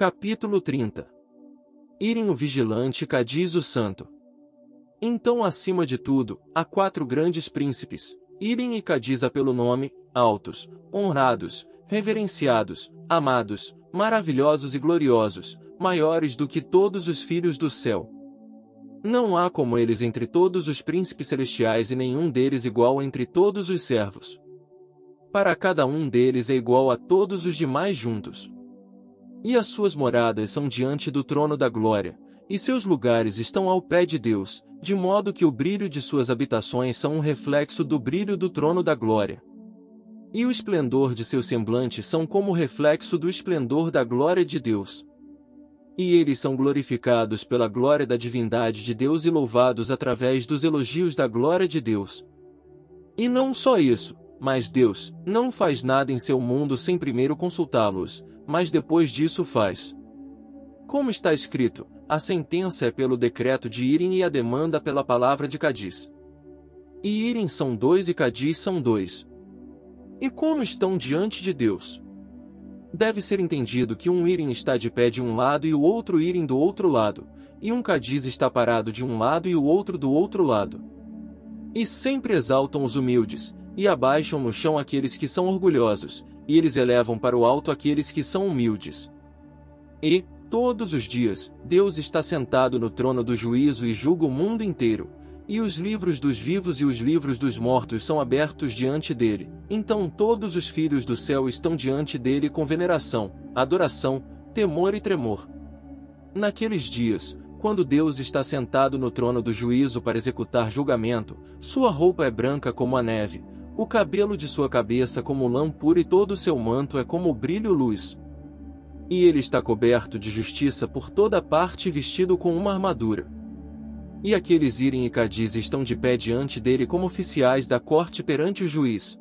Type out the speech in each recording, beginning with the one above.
Capítulo 30. Irem o vigilante e Cadiz o santo. Então, acima de tudo, há 4 grandes príncipes, Irem e Cadiz pelo nome, altos, honrados, reverenciados, amados, maravilhosos e gloriosos, maiores do que todos os filhos do céu. Não há como eles entre todos os príncipes celestiais e nenhum deles igual entre todos os servos. Para cada um deles é igual a todos os demais juntos. E as suas moradas são diante do trono da glória, e seus lugares estão ao pé de Deus, de modo que o brilho de suas habitações são um reflexo do brilho do trono da glória. E o esplendor de seus semblantes são como o reflexo do esplendor da glória de Deus. E eles são glorificados pela glória da divindade de Deus e louvados através dos elogios da glória de Deus. E não só isso, mas Deus não faz nada em seu mundo sem primeiro consultá-los, mas depois disso faz. Como está escrito, a sentença é pelo decreto de Irem e a demanda pela palavra de Cadiz. E Irem são 2 e Cadiz são 2. E como estão diante de Deus? Deve ser entendido que um Irem está de pé de um lado e o outro Irem do outro lado, e um Cadiz está parado de um lado e o outro do outro lado. E sempre exaltam os humildes, e abaixam no chão aqueles que são orgulhosos, e eles elevam para o alto aqueles que são humildes. E, todos os dias, Deus está sentado no trono do juízo e julga o mundo inteiro, e os livros dos vivos e os livros dos mortos são abertos diante dele. Então todos os filhos do céu estão diante dele com veneração, adoração, temor e tremor. Naqueles dias, quando Deus está sentado no trono do juízo para executar julgamento, sua roupa é branca como a neve, o cabelo de sua cabeça como lã pura e todo o seu manto é como o brilho-luz. E ele está coberto de justiça por toda parte e vestido com uma armadura. E aqueles Irem e Cadiz estão de pé diante dele como oficiais da corte perante o juiz.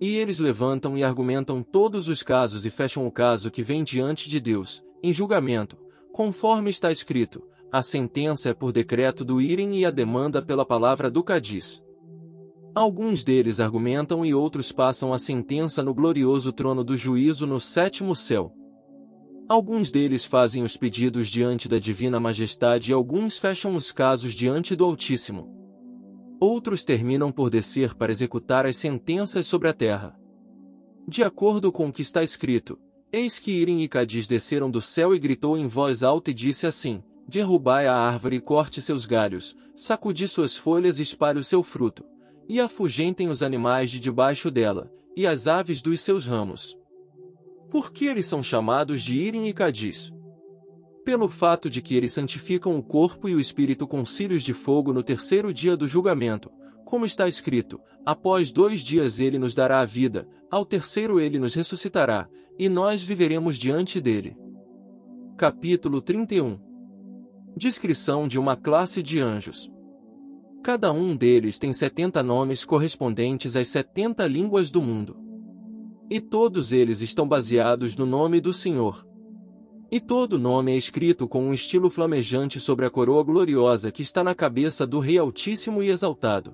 E eles levantam e argumentam todos os casos e fecham o caso que vem diante de Deus, em julgamento, conforme está escrito, a sentença é por decreto do Irem e a demanda pela palavra do Cadiz. Alguns deles argumentam e outros passam a sentença no glorioso trono do juízo no 7º céu. Alguns deles fazem os pedidos diante da divina majestade e alguns fecham os casos diante do Altíssimo. Outros terminam por descer para executar as sentenças sobre a terra. De acordo com o que está escrito, eis que Irem e Cadiz desceram do céu e gritou em voz alta e disse assim, derrubai a árvore e corte seus galhos, sacudi suas folhas e espalhe o seu fruto, e afugentem os animais de debaixo dela, e as aves dos seus ramos. Por que eles são chamados de Irem e Cadiz? Pelo fato de que eles santificam o corpo e o espírito com cílios de fogo no 3º dia do julgamento, como está escrito, após 2 dias ele nos dará a vida, ao 3º ele nos ressuscitará, e nós viveremos diante dele. Capítulo 31. Descrição de uma classe de anjos. Cada um deles tem 70 nomes correspondentes às 70 línguas do mundo. E todos eles estão baseados no nome do Senhor. E todo nome é escrito com um estilo flamejante sobre a coroa gloriosa que está na cabeça do Rei Altíssimo e exaltado.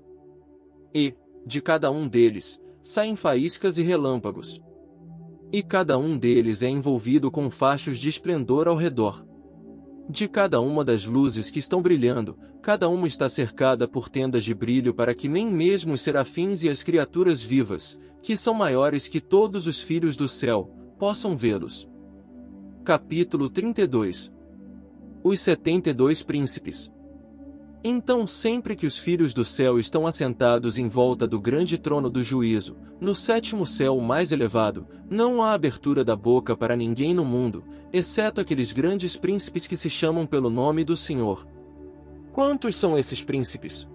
E, de cada um deles, saem faíscas e relâmpagos. E cada um deles é envolvido com fachos de esplendor ao redor. De cada uma das luzes que estão brilhando, cada uma está cercada por tendas de brilho para que nem mesmo os serafins e as criaturas vivas, que são maiores que todos os filhos do céu, possam vê-los. Capítulo 32. Os 72 príncipes. Então sempre que os filhos do céu estão assentados em volta do grande trono do juízo, no 7º céu mais elevado, não há abertura da boca para ninguém no mundo, exceto aqueles grandes príncipes que se chamam pelo nome do Senhor. Quantos são esses príncipes?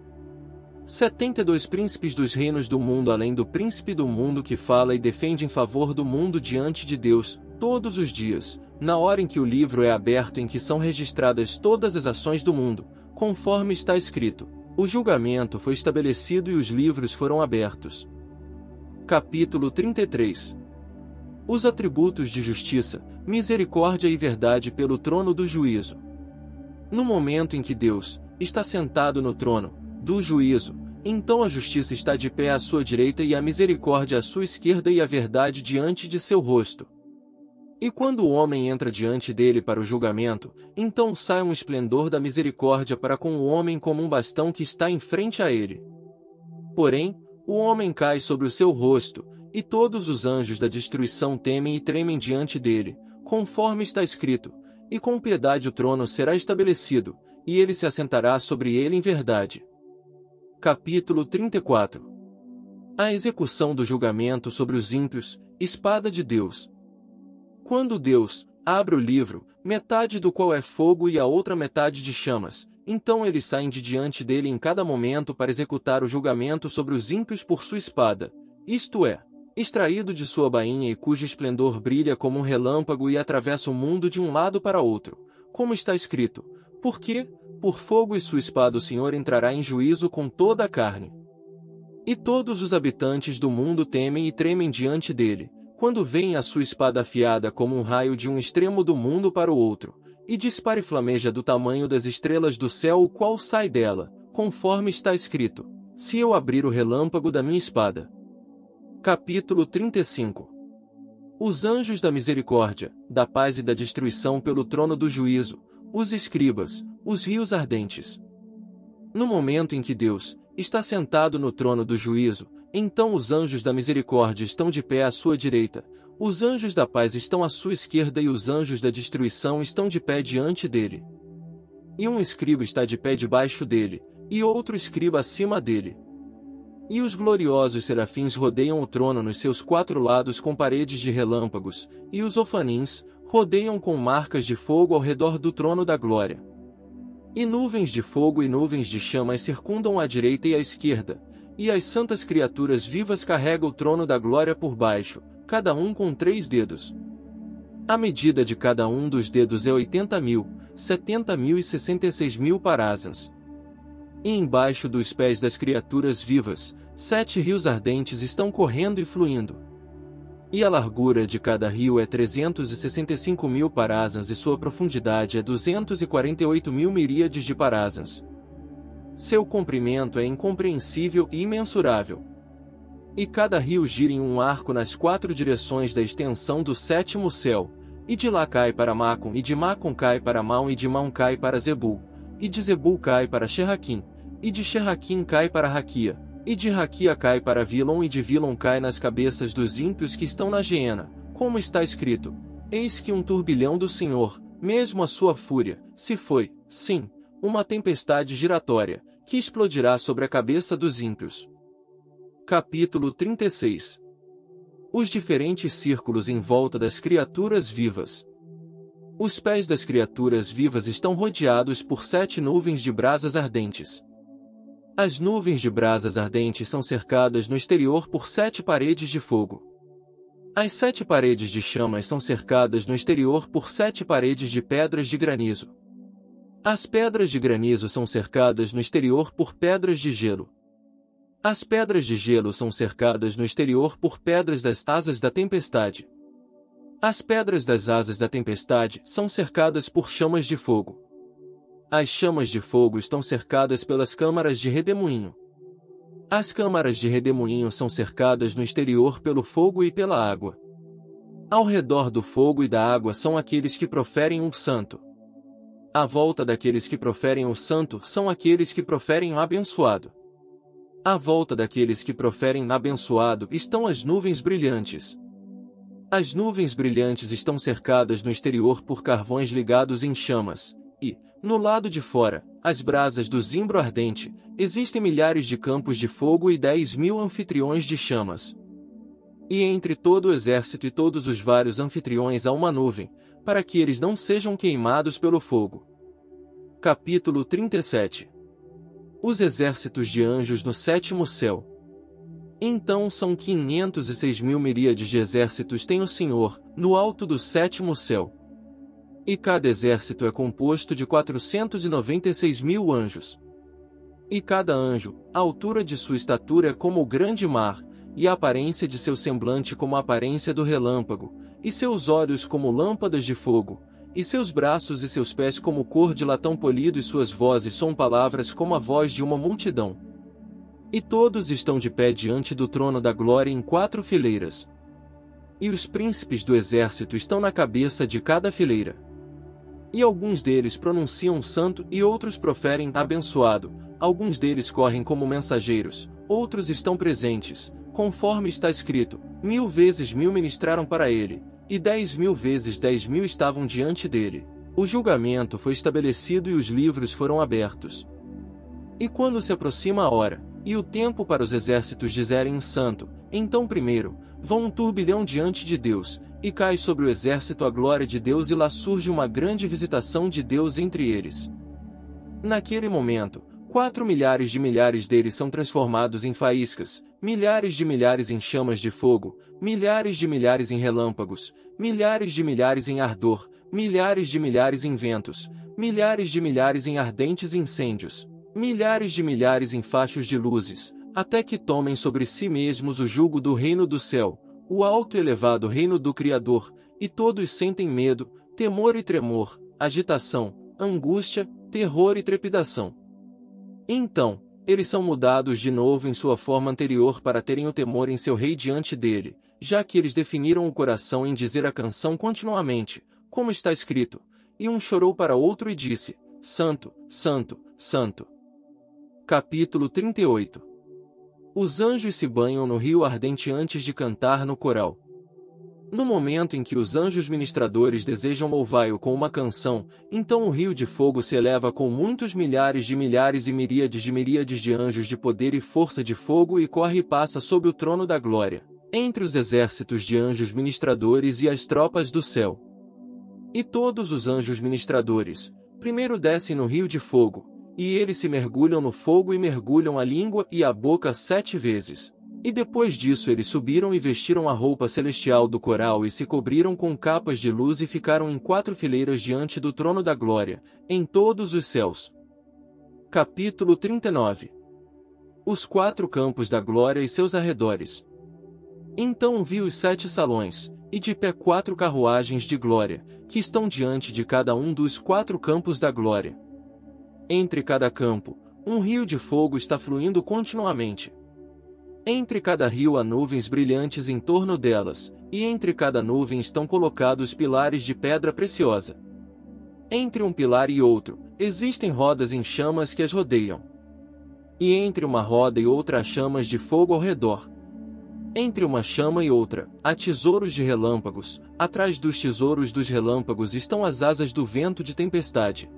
72 príncipes dos reinos do mundo além do príncipe do mundo que fala e defende em favor do mundo diante de Deus, todos os dias, na hora em que o livro é aberto em que são registradas todas as ações do mundo, conforme está escrito, o julgamento foi estabelecido e os livros foram abertos. Capítulo 33. Os atributos de justiça, misericórdia e verdade pelo trono do juízo. No momento em que Deus está sentado no trono do juízo, então a justiça está de pé à sua direita e a misericórdia à sua esquerda e a verdade diante de seu rosto. E quando o homem entra diante dele para o julgamento, então sai um esplendor da misericórdia para com o homem como um bastão que está em frente a ele. Porém, o homem cai sobre o seu rosto, e todos os anjos da destruição temem e tremem diante dele, conforme está escrito, e com piedade o trono será estabelecido, e ele se assentará sobre ele em verdade. Capítulo 34. A execução do julgamento sobre os ímpios, espada de Deus. Quando Deus abre o livro, metade do qual é fogo e a outra metade de chamas, então eles saem de diante dele em cada momento para executar o julgamento sobre os ímpios por sua espada, isto é, extraído de sua bainha e cujo esplendor brilha como um relâmpago e atravessa o mundo de um lado para outro, como está escrito, porque, por fogo e sua espada o Senhor entrará em juízo com toda a carne. E todos os habitantes do mundo temem e tremem diante dele, quando veem a sua espada afiada como um raio de um extremo do mundo para o outro, e dispara e flameja do tamanho das estrelas do céu o qual sai dela, conforme está escrito, se eu abrir o relâmpago da minha espada. Capítulo 35. Os anjos da misericórdia, da paz e da destruição pelo trono do juízo, os escribas, os rios ardentes. No momento em que Deus está sentado no trono do juízo, então os anjos da misericórdia estão de pé à sua direita, os anjos da paz estão à sua esquerda e os anjos da destruição estão de pé diante dele. E um escriba está de pé debaixo dele, e outro escriba acima dele. E os gloriosos serafins rodeiam o trono nos seus quatro lados com paredes de relâmpagos, e os ofanins rodeiam com marcas de fogo ao redor do trono da glória. E nuvens de fogo e nuvens de chamas circundam à direita e à esquerda, e as santas criaturas vivas carregam o trono da glória por baixo, cada um com 3 dedos. A medida de cada um dos dedos é 80.000, 70.000 e 66.000 parasans. E embaixo dos pés das criaturas vivas, 7 rios ardentes estão correndo e fluindo. E a largura de cada rio é 365.000 parasans e sua profundidade é 248.000 miríades de parasans. Seu comprimento é incompreensível e imensurável. E cada rio gira em um arco nas 4 direções da extensão do 7º céu, e de lá cai para Macon, e de Macon cai para Maon, e de Maon cai para Zebul, e de Zebul cai para Xerraquim, e de Xerraquim cai para Raquia, e de Raquia cai para Vilon, e de Vilon cai nas cabeças dos ímpios que estão na Geena, como está escrito, eis que um turbilhão do Senhor, mesmo a sua fúria, se foi, sim, uma tempestade giratória, que explodirá sobre a cabeça dos ímpios. Capítulo 36. Os diferentes círculos em volta das criaturas vivas. Os pés das criaturas vivas estão rodeados por 7 nuvens de brasas ardentes. As nuvens de brasas ardentes são cercadas no exterior por 7 paredes de fogo. As 7 paredes de chamas são cercadas no exterior por 7 paredes de pedras de granizo. As pedras de granizo são cercadas no exterior por pedras de gelo. As pedras de gelo são cercadas no exterior por pedras das asas da tempestade. As pedras das asas da tempestade são cercadas por chamas de fogo. As chamas de fogo estão cercadas pelas câmaras de redemoinho. As câmaras de redemoinho são cercadas no exterior pelo fogo e pela água. Ao redor do fogo e da água são aqueles que proferem um santo. À volta daqueles que proferem o santo são aqueles que proferem o abençoado. À volta daqueles que proferem abençoado estão as nuvens brilhantes. As nuvens brilhantes estão cercadas no exterior por carvões ligados em chamas, e, no lado de fora, as brasas do zimbro ardente, existem milhares de campos de fogo e 10.000 anfitriões de chamas. E entre todo o exército e todos os vários anfitriões há uma nuvem, para que eles não sejam queimados pelo fogo. Capítulo 37. Os exércitos de anjos no 7º céu. Então são 506.000 miríades de exércitos tem o Senhor, no alto do 7º céu. E cada exército é composto de 496.000 anjos. E cada anjo, a altura de sua estatura é como o grande mar, e a aparência de seu semblante como a aparência do relâmpago, e seus olhos como lâmpadas de fogo, e seus braços e seus pés como cor de latão polido, e suas vozes são palavras como a voz de uma multidão. E todos estão de pé diante do trono da glória em 4 fileiras. e os príncipes do exército estão na cabeça de cada fileira. E alguns deles pronunciam santo e outros proferem abençoado, alguns deles correm como mensageiros, outros estão presentes, conforme está escrito, 1000 vezes 1000 ministraram para ele, e 10.000 vezes 10.000 estavam diante dele. O julgamento foi estabelecido e os livros foram abertos. E quando se aproxima a hora, e o tempo para os exércitos dizerem santo, então primeiro, vão um turbilhão diante de Deus, e cai sobre o exército a glória de Deus e lá surge uma grande visitação de Deus entre eles. Naquele momento, 4 milhares de milhares deles são transformados em faíscas, milhares de milhares em chamas de fogo, milhares de milhares em relâmpagos, milhares de milhares em ardor, milhares de milhares em ventos, milhares de milhares em ardentes incêndios, milhares de milhares em fachos de luzes, até que tomem sobre si mesmos o jugo do reino do céu, o alto e elevado reino do Criador, e todos sentem medo, temor e tremor, agitação, angústia, terror e trepidação. Então, eles são mudados de novo em sua forma anterior para terem o temor em seu rei diante dele, já que eles definiram o coração em dizer a canção continuamente, como está escrito, e um chorou para outro e disse, Santo, Santo, Santo. Capítulo 38. Os anjos se banham no rio ardente antes de cantar no coral. No momento em que os anjos ministradores desejam louvá-lo com uma canção, então o rio de fogo se eleva com muitos milhares de milhares e miríades de anjos de poder e força de fogo e corre e passa sob o trono da glória, entre os exércitos de anjos ministradores e as tropas do céu. E todos os anjos ministradores, primeiro descem no rio de fogo, e eles se mergulham no fogo e mergulham a língua e a boca 7 vezes. E depois disso eles subiram e vestiram a roupa celestial do coral e se cobriram com capas de luz e ficaram em 4 fileiras diante do trono da glória, em todos os céus. Capítulo 39. Os 4 campos da glória e seus arredores. Então vi os 7 salões, e de pé 4 carruagens de glória, que estão diante de cada um dos 4 campos da glória. Entre cada campo, um rio de fogo está fluindo continuamente. Entre cada rio há nuvens brilhantes em torno delas, e entre cada nuvem estão colocados pilares de pedra preciosa. Entre um pilar e outro, existem rodas em chamas que as rodeiam. E entre uma roda e outra há chamas de fogo ao redor. Entre uma chama e outra, há tesouros de relâmpagos, atrás dos tesouros dos relâmpagos estão as asas do vento de tempestade.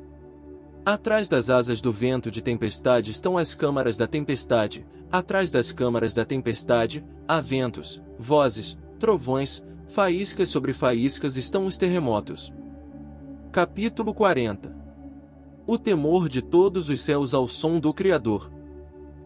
Atrás das asas do vento de tempestade estão as câmaras da tempestade, atrás das câmaras da tempestade, há ventos, vozes, trovões, faíscas sobre faíscas estão os terremotos. Capítulo 40. O temor de todos os céus ao som do Criador.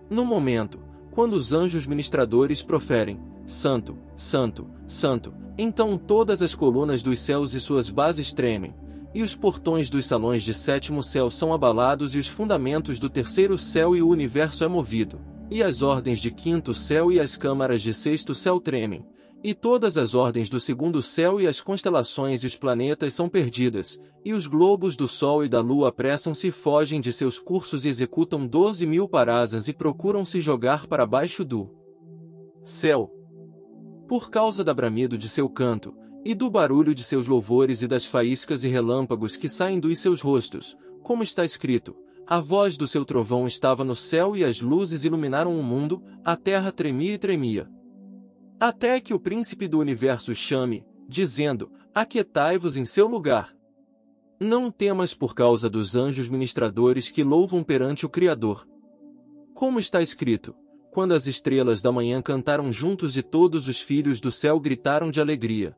No momento, quando os anjos ministradores proferem, Santo, Santo, Santo, então todas as colunas dos céus e suas bases tremem, e os portões dos salões de 7º céu são abalados e os fundamentos do 3º céu e o universo é movido, e as ordens de 5º céu e as câmaras de 6º céu tremem, e todas as ordens do 2º céu e as constelações e os planetas são perdidas, e os globos do sol e da lua apressam-se e fogem de seus cursos e executam 12.000 parasas e procuram se jogar para baixo do céu. Por causa da bramido de seu canto, e do barulho de seus louvores e das faíscas e relâmpagos que saem dos seus rostos, como está escrito, a voz do seu trovão estava no céu e as luzes iluminaram o mundo, a terra tremia e tremia. Até que o príncipe do universo chame, dizendo, aquietai-vos em seu lugar. Não temas por causa dos anjos ministradores que louvam perante o Criador. Como está escrito, quando as estrelas da manhã cantaram juntos e todos os filhos do céu gritaram de alegria.